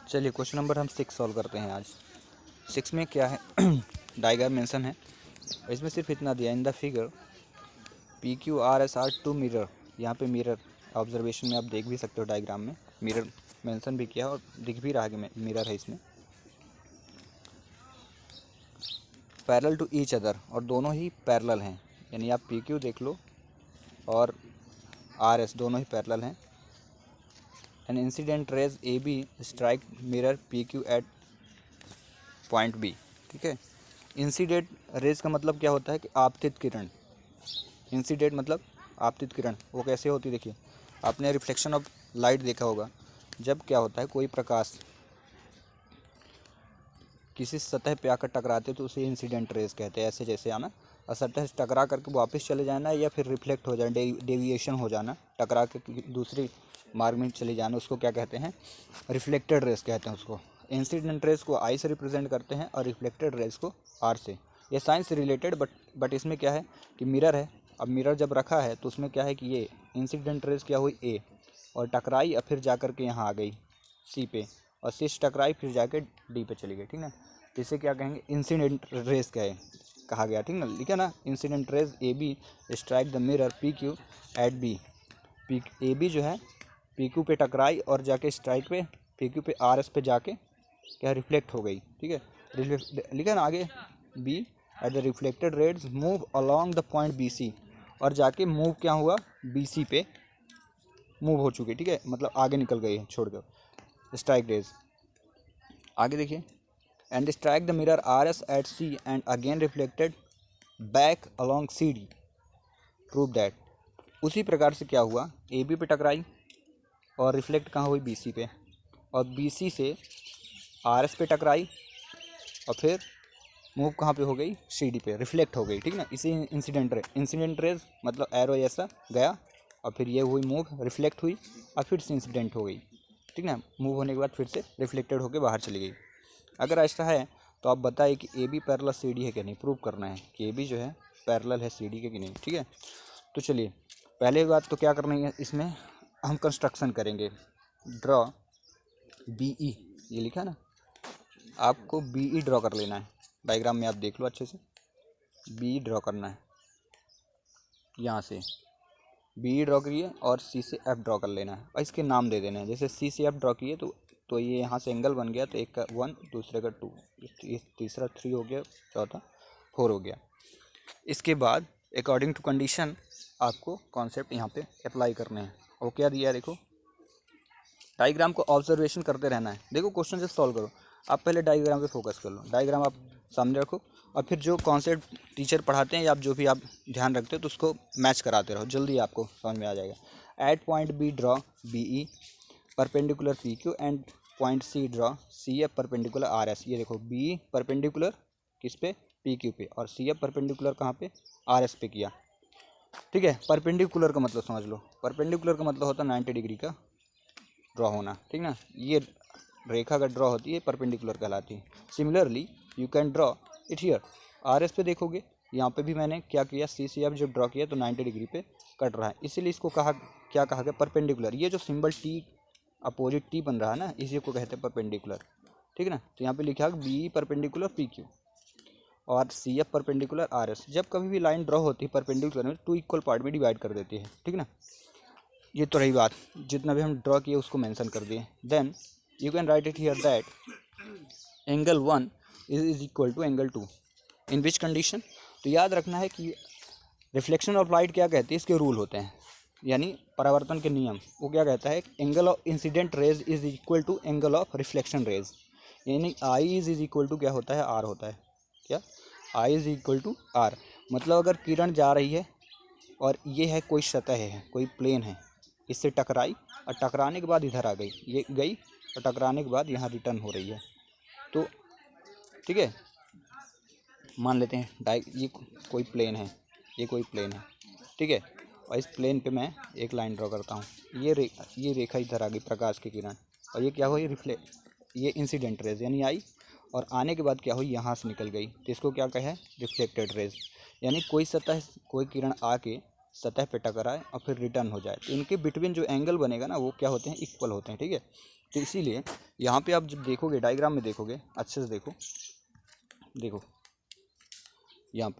चलिए question number हम 6 solve करते हैं आज। 6 में क्या है डायग्राम मेंशन है, इसमें सिर्फ इतना दिया in the figure P Q R S are two mirror. यहाँ पे मिरर ऑब्जर्वेशन में आप देख भी सकते हो, डायग्राम में मिरर मेंशन भी किया और दिख भी रहा है कि मिरर है इसमें। पैरेलल टू ईच अदर, और दोनों ही पैरेलल हैं, यानी आप पी क्यू देख लो और आर एस दोनों ही पैरेलल हैं। An incident rays A B strike mirror P Q at point B. ठीक है, इंसिडेंट रेज का मतलब क्या होता है कि आपतित किरण। इंसिडेंट मतलब आपतित किरण, वो कैसे होती है देखिए, आपने रिफ्लेक्शन ऑफ लाइट देखा होगा। जब क्या होता है, कोई प्रकाश किसी सतह पे आकर टकराते तो उसे इंसिडेंट रेज कहते हैं। ऐसे जैसे आना और सतह से टकरा करके वापस चले जाना, या फिर रिफ्लेक्ट हो जाना, डेविएशन हो जाना, टकरा के दूसरी मार्ग में चले जाना, उसको क्या कहते हैं, रिफ्लेक्टेड रेज कहते हैं उसको। इंसिडेंट रेज को आई से रिप्रेजेंट करते हैं और रिफ्लेक्टेड रेज को आर से। ये साइंस से रिलेटेड बट इसमें क्या है कि मिरर है। अब मिरर जब रखा है तो उसमें क्या है कि ये इंसिडेंट रेज क्या हुई ए, और टकराई और फिर जा कर के यहाँ आ गई सी पे, और सी से टकराई फिर जाके डी पे चली गई। ठीक ना, तो इसे क्या कहेंगे, इंसिडेंट रेज कहा गया। ठीक ना, लिखा ना, incident rays A B strike the mirror P Q at B. P A B जो है पी क्यू पे टकराई और जाके स्ट्राइक पे पी क्यू पे आर एस पे जाके क्या रिफ्लेक्ट हो गई। ठीक है, लिखा ना आगे, B at the reflected rays move along the point B C, और जाके मूव क्या हुआ, बी सी पे मूव हो चुकी। ठीक है, मतलब आगे निकल गई है छोड़कर स्ट्राइक रेज। आगे देखिए, and strike the mirror R S at C and again reflected back along C D, prove that. उसी प्रकार से क्या हुआ, ए बी पे टकराई और रिफ्लेक्ट कहाँ हुई, बी सी पे, और बी सी से आर एस पे टकराई और फिर मूव कहाँ पे हो गई, सी डी पे, रिफ्लेक्ट हो गई। ठीक ना, इसी इंसिडेंट रेज मतलब एरो ऐसा गया और फिर ये हुई मूव, रिफ्लेक्ट हुई और फिर से इंसिडेंट हो गई। ठीक ना, मूव होने के बाद फिर से रिफ्लेक्टेड होकर बाहर चली गई। अगर ऐसा है तो आप बताइए कि A B parallel C D है कि नहीं, प्रूव करना है कि ए बी जो है पैरेलल है सी डी के कि नहीं। ठीक है, तो चलिए पहले बात तो क्या करनी है, इसमें हम कंस्ट्रक्शन करेंगे। ड्रॉ बी ई, ये लिखा है ना, आपको बी ई ड्रॉ कर लेना है। डायग्राम में आप देख लो अच्छे से, बी ई ड्रॉ करना है। यहाँ से बी ई ड्रॉ करिए और सी से एफ ड्रॉ कर लेना है, और इसके नाम दे देना है। जैसे सी से एफ ड्रॉ किए तो ये यहाँ से एंगल बन गया, तो एक का 1, दूसरे का 2, तीसरा 3 हो गया, चौथा 4 हो गया। इसके बाद अकॉर्डिंग टू कंडीशन आपको कॉन्सेप्ट यहाँ पे अप्लाई करने हैं। और क्या दिया है देखो, डायग्राम को ऑब्जर्वेशन करते रहना है। देखो क्वेश्चन जब सॉल्व करो, आप पहले डायग्राम पे फोकस कर लो, डायग्राम आप सामने रखो और फिर जो कॉन्सेप्ट टीचर पढ़ाते हैं या आप जो भी आप ध्यान रखते हो तो उसको मैच कराते रहो, जल्दी आपको समझ में आ जाएगा। At point B draw B E perpendicular P Q and point C draw C F perpendicular R S. ये देखो, बी परपेंडिकुलर किस पे, पी क्यू पे, और सी एफ परपेंडिकुलर कहाँ पे, आर एस पे किया। ठीक है, परपेंडिकुलर का मतलब समझ लो, परपेंडिकुलर का मतलब होता है 90 डिग्री का ड्रॉ होना। ठीक ना, ये रेखा का ड्रॉ होती है परपेंडिकुलर कहलाती है। Similarly you can draw it here, R S पे देखोगे, यहाँ पे भी मैंने क्या किया, सी सी एफ जब ड्रॉ किया तो 90 डिग्री पे कट रहा है, इसीलिए इसको क्या कहा गया, परपेंडिकुलर। ये जो सिंबल टी अपोजिट टी बन रहा है ना, इसी को कहते हैं परपेंडिकुलर। ठीक है ना, तो यहाँ पे लिखा है बी परपेंडिकुलर पी क्यू और C F perpendicular R S. जब कभी भी लाइन ड्रॉ होती है परपेंडिकुलर में, 2 इक्वल पार्ट में डिवाइड कर देती है। ठीक ना, ये तो रही बात, जितना भी हम ड्रॉ किए उसको मेंशन कर दिए। Then you can write it here that angle 1 is equal to angle 2 in which condition. तो याद रखना है कि रिफ्लेक्शन ऑफ लाइट क्या कहती है, इसके रूल होते हैं, यानी परावर्तन के नियम। वो क्या कहता है, angle of incident rays is equal to angle of reflection rays, यानी आई इज इक्वल टू क्या होता है, आर होता है। क्या, I is equal to are, मतलब अगर किरण जा रही है और ये है कोई सतह है, कोई प्लेन है, इससे टकराई और टकराने के बाद इधर आ गई, ये गई और टकराने के बाद यहाँ रिटर्न हो रही है, तो ठीक है, मान लेते हैं ये कोई प्लेन है, ये कोई प्लेन है। ठीक है, और इस प्लेन पे मैं एक लाइन ड्रॉ करता हूँ, ये रेखा इधर आ गई, प्रकाश की किरण, और ये क्या हुई, ये इंसिडेंट रेज यानी आई, और आने के बाद क्या हुई, यहाँ से निकल गई, तो इसको क्या कहे, रिफ्लेक्टेड रेज। यानी कोई सतह, कोई किरण आके सतह पे टकराए और फिर रिटर्न हो जाए, तो इनके बिटवीन जो एंगल बनेगा ना, वो क्या होते हैं, इक्वल होते हैं। ठीक है, तो इसीलिए यहाँ पे आप जब देखोगे डायग्राम में देखोगे अच्छे से देखो, देखो यहाँ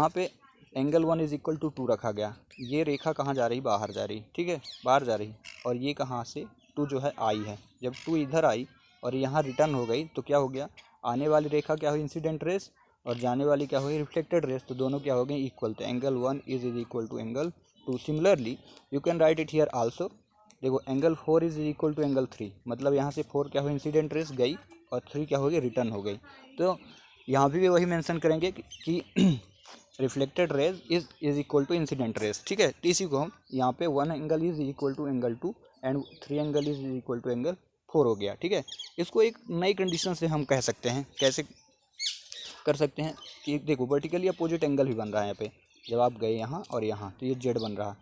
पे एंगल 1 इज इक्वल टू 2 रखा गया। ये रेखा कहाँ जा रही, बाहर जा रही, ठीक है, बाहर जा रही। और ये कहाँ से 2 जो है आई है। जब 2 इधर आई और यहाँ रिटर्न हो गई तो क्या हो गया, आने वाली रेखा क्या हुई, इंसिडेंट रेस, और जाने वाली क्या हुई, रिफ्लेक्टेड रेस। तो दोनों क्या हो गए, इक्वल। तो angle 1 is equal to angle 2। Similarly you can write it here also. देखो angle 4 is equal to angle 3, मतलब यहाँ से 4 क्या हुई, इंसिडेंट रेस गई, और 3 क्या हो गई, रिटर्न हो गई। तो यहाँ भी वही मेंशन करेंगे कि reflected rays is equal to incident rays, ठीक है। तो इसी को हम यहाँ पे 1 angle is equal to angle 2 and 3 angle is equal to angle 4 हो गया, ठीक है। इसको एक नई कंडीशन से हम कह सकते हैं, कैसे कर सकते हैं कि देखो वर्टिकली अपोजिट एंगल भी बन रहा है यहाँ पे। जब आप गए यहाँ और यहाँ तो ये जेड बन रहा,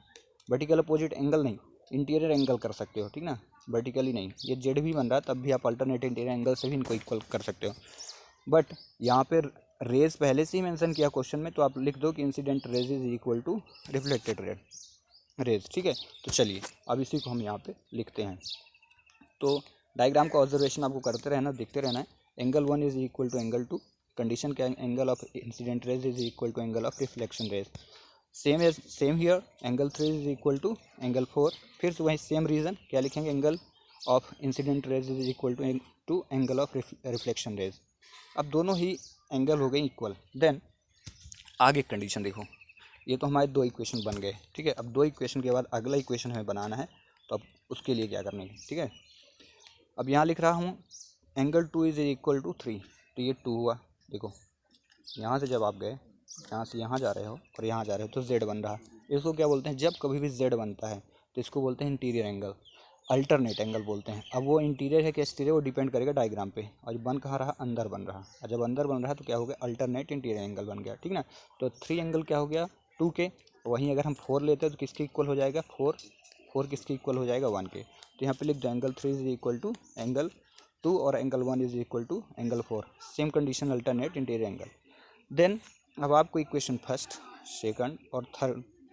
वर्टिकल अपोजिट एंगल नहीं, इंटीरियर एंगल कर सकते हो, ठीक ना, वर्टिकली नहीं। ये जेड भी बन रहा तब भी आप अल्टरनेट इंटीरियर एंगल से भी इनको इक्वल कर सकते हो। बट यहाँ पे रेज पहले से ही मेंशन किया क्वेश्चन में, तो आप लिख दो कि incident rays is equal to reflected rays, ठीक है। तो चलिए अब इसी को हम यहाँ पे लिखते हैं। तो डायग्राम का ऑब्जर्वेशन आपको करते रहना, देखते रहना है। Angle 1 is equal to angle 2, condition क्या है, angle of incident rays is equal to angle of reflection rays. Same here, angle 3 is equal to angle 4, फिर से वही सेम रीज़न, क्या लिखेंगे, angle of incident rays is equal to angle of reflection rays. अब दोनों ही angle हो गए equal. Then आगे कंडीशन देखो, ये तो हमारे 2 इक्वेशन बन गए, ठीक है। अब 2 इक्वेशन के बाद अगला इक्वेशन हमें बनाना है, तो अब उसके लिए क्या करना है, ठीक है। अब यहाँ लिख रहा हूँ एंगल 2 इज इक्वल टू 3, तो ये 2 हुआ। देखो यहाँ से जब आप गए, यहाँ से यहाँ जा रहे हो और यहाँ जा रहे हो तो z बन रहा। इसको क्या बोलते हैं, जब कभी भी z बनता है तो इसको बोलते हैं इंटीरियर एंगल, अल्टरनेट एंगल बोलते हैं। अब वो इंटीरियर है कि एक्सटीरियर, वो डिपेंड करेगा डायग्राम पे। और बन कहाँ रहा, अंदर बन रहा। और जब अंदर बन रहा तो क्या हो गया, अल्टरनेट इंटीरियर एंगल बन गया, ठीक ना। तो 3 एंगल क्या हो गया, 2 के। वहीं अगर हम 4 लेते हैं तो किसके इक्वल हो जाएगा, 4 किसके इक्वल हो जाएगा, 1 के। तो यहाँ पे लिख दो angle 3 is equal to angle 2 और angle 1 is equal to angle 4। Same condition, alternate interior angle. Then अब आपको इक्वेशन फर्स्ट, सेकंड और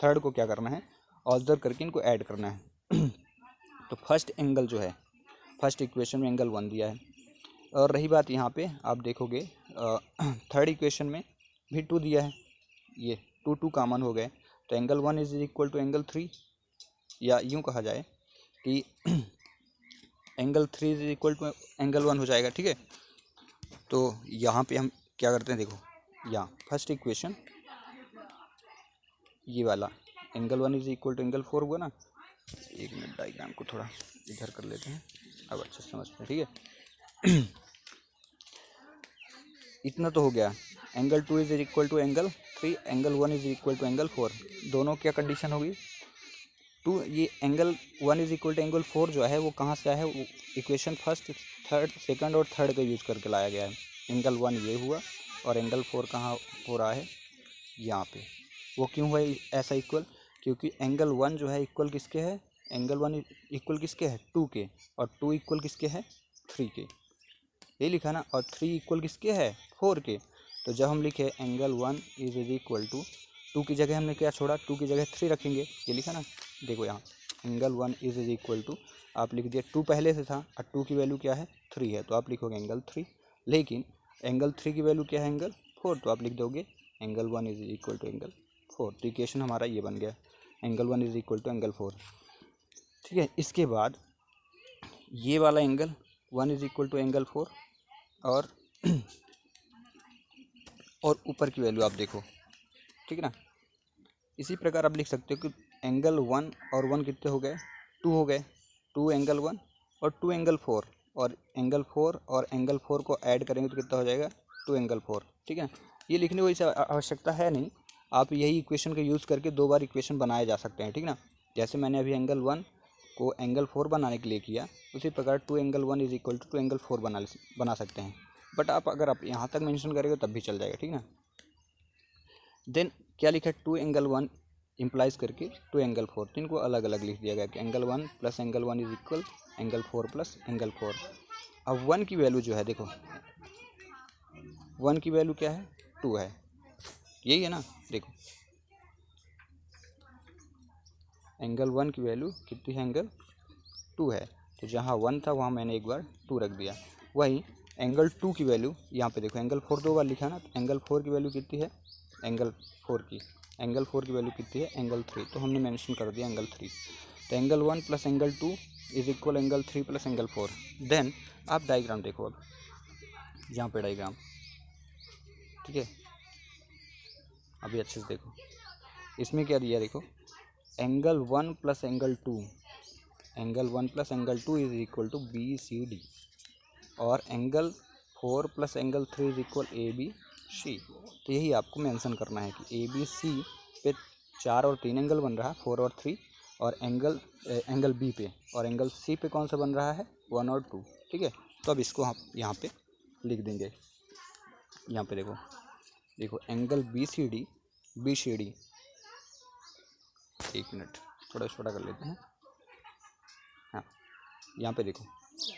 थर्ड को क्या करना है, ऑब्जर्व करके इनको ऐड करना है। तो फर्स्ट एंगल जो है, फर्स्ट इक्वेशन में एंगल 1 दिया है। और रही बात यहाँ पे आप देखोगे थर्ड इक्वेशन में भी 2 दिया है, ये 2 कॉमन हो गए। तो angle 1 is equal to angle 3, या यूँ कहा जाए कि angle 3 is equal to angle 1 हो जाएगा, ठीक है। तो यहाँ पे हम क्या करते हैं, देखो यहाँ फर्स्ट इक्वेशन ये वाला angle 1 is equal to angle 4 हुआ ना। एक मिनट डायग्राम को थोड़ा इधर कर लेते हैं, अब अच्छे से समझते हैं, ठीक है। इतना तो हो गया, angle 2 is equal to angle 3, angle 1 is equal to angle 4। दोनों क्या कंडीशन होगी, 2, ये angle 1 is equal to angle 4 जो है वो कहाँ से आया है, वो इक्वेशन फर्स्ट, थर्ड, सेकंड और थर्ड का यूज़ करके लाया गया है। एंगल 1 ये हुआ और एंगल 4 कहाँ हो रहा है, यहाँ पे। वो क्यों हुआ ऐसा इक्वल, क्योंकि एंगल 1 जो है इक्वल किसके है, एंगल 1 इक्वल किसके है, 2 के, और 2 इक्वल किसके है, 3 के, ये लिखा ना। और 3 इक्वल किसके है, 4 के। तो जब हम लिखे एंगल 1 इज इक्वल टू 2 की जगह हमने क्या छोड़ा, 2 की जगह 3 रखेंगे, ये लिखा ना। देखो यहाँ एंगल 1 इज इक्वल टू, आप लिख दिए 2 पहले से था और 2 की वैल्यू क्या है, 3 है, तो आप लिखोगे एंगल 3। लेकिन एंगल 3 की वैल्यू क्या है, एंगल 4, तो आप लिख दोगे angle 1 is equal to angle 4। तो इक्वेशन हमारा ये बन गया, angle 1 is equal to angle 4, ठीक है। इसके बाद ये वाला angle 1 is equal to angle 4 और ऊपर की वैल्यू आप देखो, ठीक है ना। इसी प्रकार आप लिख सकते हो कि एंगल 1 और 1 कितने हो गए, 2 हो गए, 2 एंगल 1 और 2 एंगल 4, और एंगल 4 और एंगल 4 को ऐड करेंगे तो कितना हो जाएगा, 2 एंगल 4, ठीक है। ये लिखने की आवश्यकता है नहीं, आप यही इक्वेशन का यूज़ करके 2 बार इक्वेशन बनाए जा सकते हैं, ठीक ना। जैसे मैंने अभी एंगल 1 को एंगल 4 बनाने के लिए किया, उसी प्रकार 2 angle 1 is equal to 2 angle 4 बना सकते हैं। बट अगर आप यहाँ तक मेंशन करेंगे तब भी चल जाएगा, ठीक ना। देन क्या लिखा है, 2 एंगल 1 इम्प्लाइज करके 2 एंगल 4, तो इनको अलग अलग लिख दिया गया कि angle 1 plus angle 1 is equal angle 4 plus angle 4। अब 1 की वैल्यू जो है, देखो 1 की वैल्यू क्या है, 2 है, यही है ना। देखो एंगल 1 की वैल्यू कितनी है, एंगल 2 है, तो जहाँ 1 था वहाँ मैंने एक बार 2 रख दिया। वही एंगल 2 की वैल्यू यहाँ पे देखो, एंगल 4 2 बार लिखा ना, तो एंगल 4 की वैल्यू कितनी है, एंगल 4 की वैल्यू कितनी है, एंगल 3, तो हमने मेंशन कर दिया एंगल 3। तो angle 1 plus angle 2 is equal angle 3 plus angle 4। Then आप डायग्राम देखो, अब यहाँ पे डायग्राम, ठीक है, अभी अच्छे से देखो, इसमें क्या दिया देखो, angle 1 plus angle 2, angle 1 plus angle 2 is equal to B C D, और angle 4 plus angle 3 is equal A B C. तो यही आपको मेंशन करना है कि ए बी सी पे 4 और 3 एंगल बन रहा है, 4 और 3, और एंगल बी पे और एंगल सी पे कौन सा बन रहा है, 1 और 2, ठीक है। तो अब इसको हम यहाँ पे लिख देंगे, यहाँ पे देखो, एंगल बी सी डी, एक मिनट थोड़ा छोटा कर लेते हैं, हाँ, यहाँ पे देखो,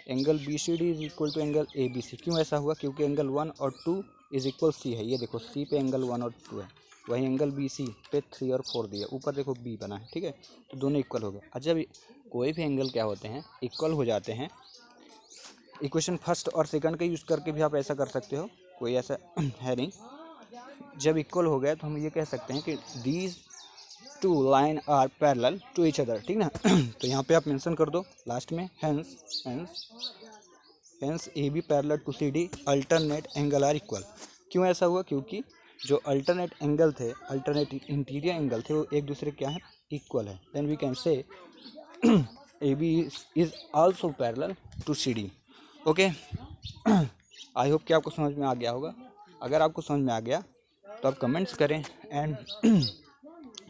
angle B C D is equal to angle A B C. क्यों ऐसा हुआ, क्योंकि एंगल 1 और 2 इज इक्वल सी है, ये देखो सी पे एंगल 1 और 2 है, वही एंगल बी सी पे 3 और 4 दिया, ऊपर देखो बी बना है, ठीक है, तो दोनों इक्वल हो गए। अच्छा, जब कोई भी एंगल क्या होते हैं, इक्वल हो जाते हैं, इक्वेशन फर्स्ट और सेकंड का यूज़ करके भी आप ऐसा कर सकते हो, कोई ऐसा है नहीं। जब इक्वल हो गया तो हम ये कह सकते हैं कि these 2 line are parallel to each other, ठीक ना। तो यहाँ पे आप मेंशन कर दो लास्ट में, hence A B parallel to C D, alternate angle are equal. क्यों ऐसा हुआ, क्योंकि जो अल्टरनेट एंगल थे, अल्टरनेट इंटीरियर एंगल थे, वो एक दूसरे क्या है, इक्वल है। Then we can say A B is also parallel to C D. Okay, I hope कि आपको समझ में आ गया होगा। अगर आपको समझ में आ गया तो आप कमेंट्स करें, and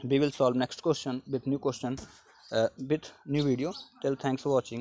we will solve next question with new question with new video. Till thanks for watching.